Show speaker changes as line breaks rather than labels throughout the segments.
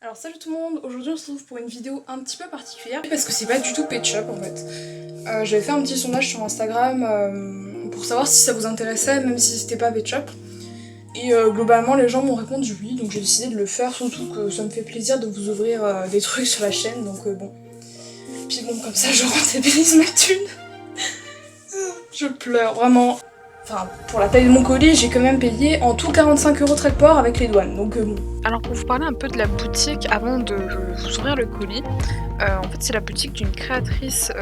Alors salut tout le monde, aujourd'hui on se retrouve pour une vidéo un petit peu particulière parce que c'est pas du tout Pet Shop en fait. J'avais fait un petit sondage sur Instagram pour savoir si ça vous intéressait même si c'était pas Pet Shop. Et globalement les gens m'ont répondu oui, donc j'ai décidé de le faire, surtout que ça me fait plaisir de vous ouvrir des trucs sur la chaîne, donc bon. Puis bon, comme ça je rentabilise ma thune. Je pleure vraiment. Enfin, pour la taille de mon colis, j'ai quand même payé en tout 45 € Tradeport avec les douanes, donc bon.
Alors pour vous parler un peu de la boutique avant de vous ouvrir le colis, en fait c'est la boutique d'une créatrice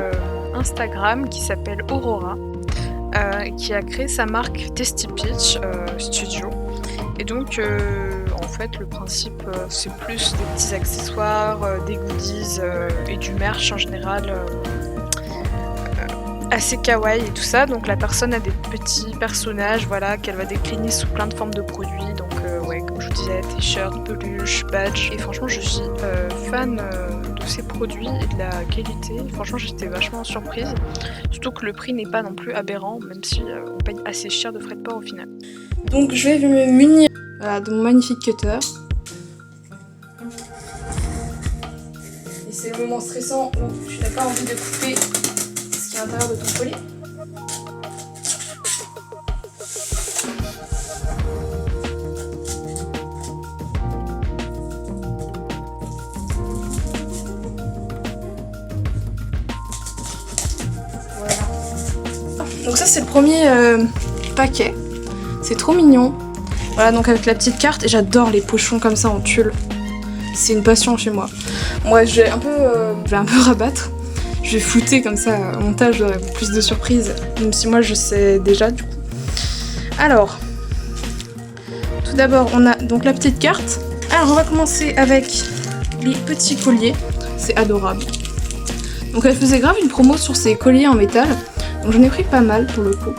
Instagram qui s'appelle Aurora, qui a créé sa marque Tasty Peach Studio. Et donc en fait le principe c'est plus des petits accessoires, des goodies et du merch en général assez kawaii et tout ça. Donc la personne a des petits personnages, voilà, qu'elle va décliner sous plein de formes de produits. Donc ouais, comme je vous disais, t-shirts, peluches, badges. Et franchement je suis fan de ces produits et de la qualité. Franchement j'étais vachement surprise. Surtout que le prix n'est pas non plus aberrant, même si on paye assez cher de frais de port au final.
Donc je vais me munir de mon magnifique cutter. Et c'est le moment stressant où tu n'as pas envie de couper ce qui est à l'intérieur de ton colis. Voilà. Donc ça c'est le premier paquet. C'est trop mignon. Voilà, donc avec la petite carte, et j'adore les pochons comme ça en tulle. C'est une passion chez moi. Bref, je vais un peu rabattre. Je vais flouter comme ça au montage, j'aurai plus de surprises. Même si moi je sais déjà du coup. Alors, tout d'abord on a donc la petite carte. Alors on va commencer avec les petits colliers. C'est adorable. Donc elle faisait grave une promo sur ces colliers en métal. Donc j'en ai pris pas mal pour le coup.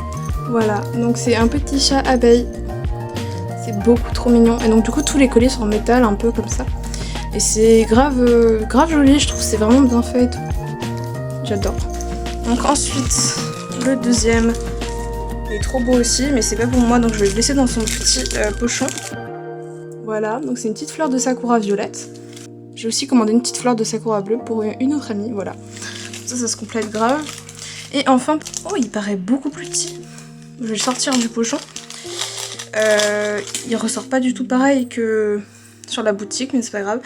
Voilà, donc c'est un petit chat abeille. C'est beaucoup trop mignon. Et donc du coup tous les colliers sont en métal un peu comme ça. Et c'est grave joli, je trouve, c'est vraiment bien fait et tout. J'adore. Donc ensuite, le deuxième est trop beau aussi, mais c'est pas pour moi, donc je vais le laisser dans son petit pochon. Voilà, donc c'est une petite fleur de sakura violette. J'ai aussi commandé une petite fleur de sakura bleue pour une autre amie, voilà. Ça se complète grave. Et enfin, oh il paraît beaucoup plus petit. Je vais le sortir du pochon. Il ressort pas du tout pareil que sur la boutique, mais c'est pas grave.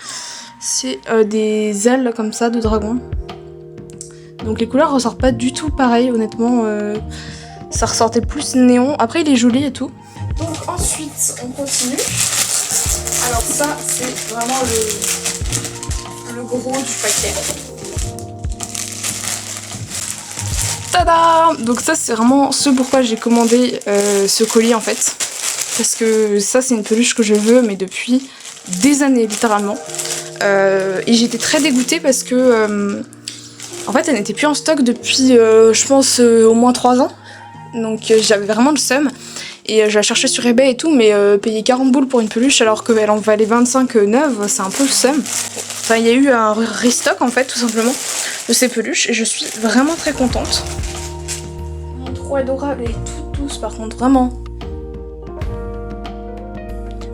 C'est des ailes comme ça de dragon. Donc les couleurs ressortent pas du tout pareil, honnêtement. Ça ressortait plus néon. Après il est joli et tout. Donc ensuite on continue. Alors ça c'est vraiment le gros du paquet. Tada! Donc ça c'est vraiment ce pourquoi j'ai commandé ce colis en fait. Parce que ça c'est une peluche que je veux mais depuis des années littéralement. Et j'étais très dégoûtée parce que en fait elle n'était plus en stock depuis je pense au moins 3 ans. Donc j'avais vraiment le seum. Et je la cherchais sur eBay et tout, mais payer 40 boules pour une peluche alors qu'elle en valait 25 neuves, c'est un peu le seum. Enfin il y a eu un restock en fait tout simplement de ces peluches et je suis vraiment très contente. Trop adorable, elle est toute douce par contre, vraiment.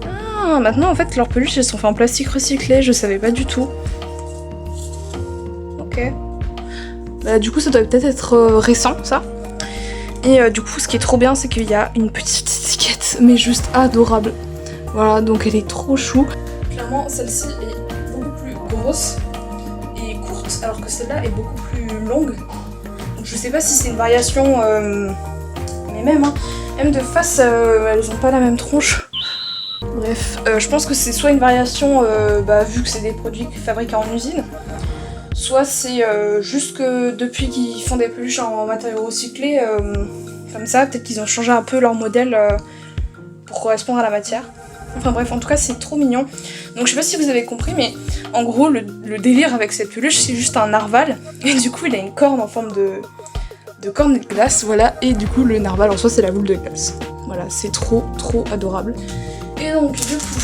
Ah, maintenant en fait leurs peluches elles sont faites en plastique recyclé, je savais pas du tout. Ok. Bah du coup ça doit peut-être être récent ça. Et du coup ce qui est trop bien c'est qu'il y a une petite étiquette mais juste adorable. Voilà, donc elle est trop chou. Clairement celle-ci est beaucoup plus grosse et courte alors que celle-là est beaucoup plus longue. Donc je sais pas si c'est une variation mais même de face elles ont pas la même tronche. Bref, je pense que c'est soit une variation vu que c'est des produits fabriqués en usine, soit c'est juste que depuis qu'ils font des peluches en matériaux recyclés, comme ça, peut-être qu'ils ont changé un peu leur modèle pour correspondre à la matière. Enfin bref, en tout cas c'est trop mignon. Donc je sais pas si vous avez compris, mais en gros le délire avec cette peluche c'est juste un narval. Et du coup il a une corne en forme de corne de glace, voilà. Et du coup le narval en soi c'est la boule de glace. Voilà, c'est trop adorable. Et donc du coup,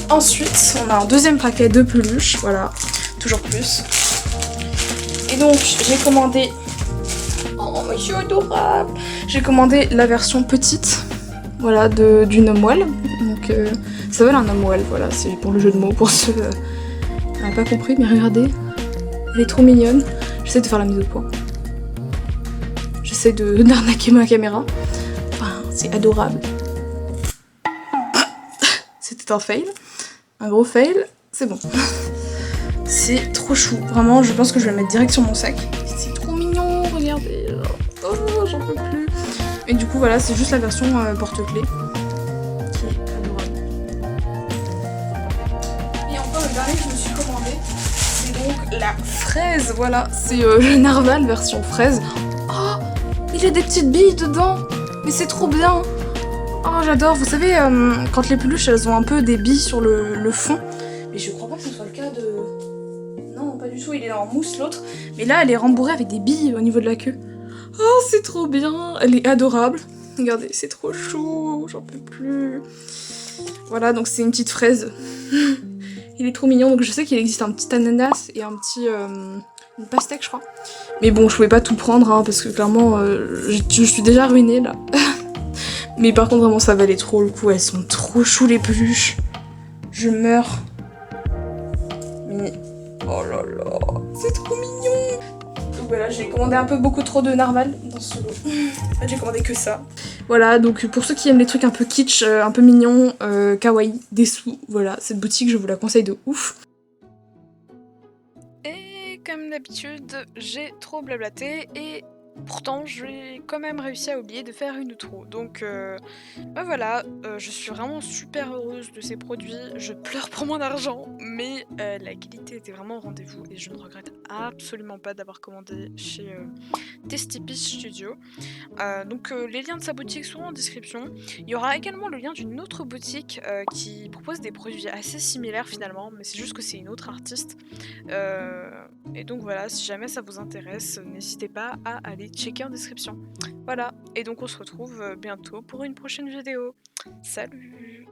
ensuite on a un deuxième paquet de peluches, voilà, toujours plus. Et donc j'ai commandé, oh monsieur adorable, j'ai commandé la version petite, voilà, d'une Moelle. Donc Ça s'appelle un homme voilà, c'est pour le jeu de mots, pour ceux qui n'ont pas compris, mais regardez, elle est trop mignonne. J'essaie de faire la mise au point. J'essaie d'arnaquer ma caméra. Enfin, c'est adorable. C'était un fail, un gros fail, c'est bon. C'est trop chou, vraiment, je pense que je vais le mettre direct sur mon sac. C'est trop mignon, regardez, oh, j'en peux plus. Et du coup, voilà, c'est juste la version porte-clés, qui est adorable. Et enfin, le dernier que je me suis commandé, c'est donc la fraise, voilà, c'est le narval version fraise. Oh, il y a des petites billes dedans, mais c'est trop bien. Oh, j'adore, vous savez, quand les peluches, elles ont un peu des billes sur le fond, mais je crois pas que ce soit le cas de... Non, pas du tout, il est en mousse l'autre. Mais là, elle est rembourrée avec des billes au niveau de la queue. Oh, c'est trop bien. Elle est adorable. Regardez, c'est trop chou. J'en peux plus. Voilà, donc c'est une petite fraise. Il est trop mignon. Donc je sais qu'il existe un petit ananas et un petit... une pastèque, je crois. Mais bon, je pouvais pas tout prendre, hein, parce que clairement, je suis déjà ruinée, là. Mais par contre, vraiment, ça valait trop le coup. Elles sont trop chou, les peluches. Je meurs. Mais... Oh là là, c'est trop mignon. Donc voilà, j'ai commandé un peu beaucoup trop de narval dans ce lot. En fait, j'ai commandé que ça. Voilà, donc pour ceux qui aiment les trucs un peu kitsch, un peu mignons, kawaii, dessous, voilà, cette boutique, je vous la conseille de ouf.
Et comme d'habitude, j'ai trop blablaté et pourtant j'ai quand même réussi à oublier de faire une outro. Donc bah voilà, je suis vraiment super heureuse de ces produits. Je pleure pour mon argent, mais la qualité était vraiment au rendez-vous et je ne regrette absolument pas d'avoir commandé chez Testipis Studio. Donc les liens de sa boutique sont en description. Il y aura également le lien d'une autre boutique qui propose des produits assez similaires finalement, mais c'est juste que c'est une autre artiste. Et donc voilà, si jamais ça vous intéresse, n'hésitez pas à aller checker en description. Voilà, et donc on se retrouve bientôt pour une prochaine vidéo. Salut!